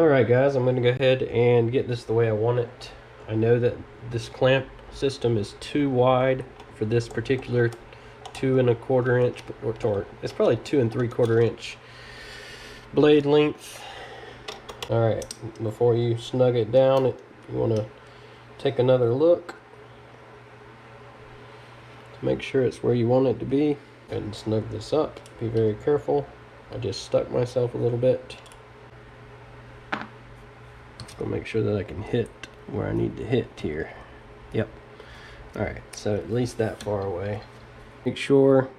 Alright guys, I'm going to go ahead and get this the way I want it. I know that this clamp system is too wide for this particular 2 1/4 inch, or it's probably 2 3/4 inch blade length. Alright, before you snug it down, you want to take another look to make sure it's where you want it to be. And snug this up. Be very careful. I just stuck myself a little bit. I'll make sure that I can hit where I need to hit here. Yep. Alright, so at least that far away. Make sure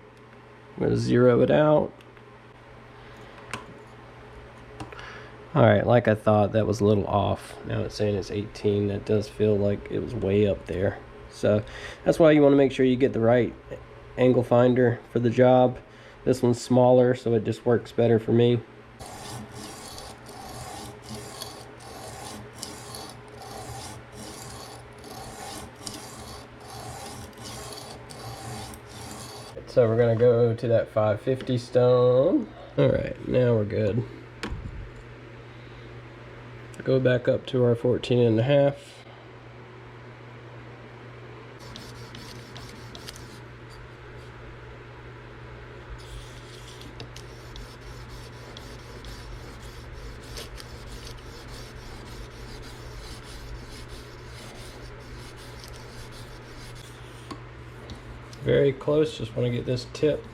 I'm going to zero it out. Alright, like I thought, that was a little off. Now it's saying it's 18. That does feel like it was way up there. So that's why you want to make sure you get the right angle finder for the job. This one's smaller, so it just works better for me. So we're gonna go to that 550 stone. Alright, now we're good. Go back up to our 14.5. Very close, just want to get this tip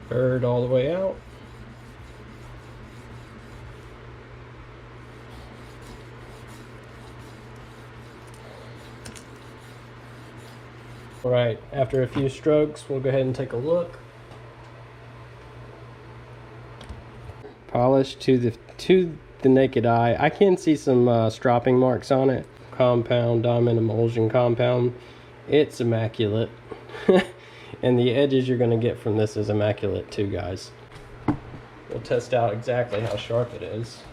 burred all the way out. Alright, after a few strokes, we'll go ahead and take a look. Polish to the naked eye. I can see some stropping marks on it. Compound, diamond emulsion compound. It's immaculate. And the edges you're going to get from this is immaculate too, guys. We'll test out exactly how sharp it is.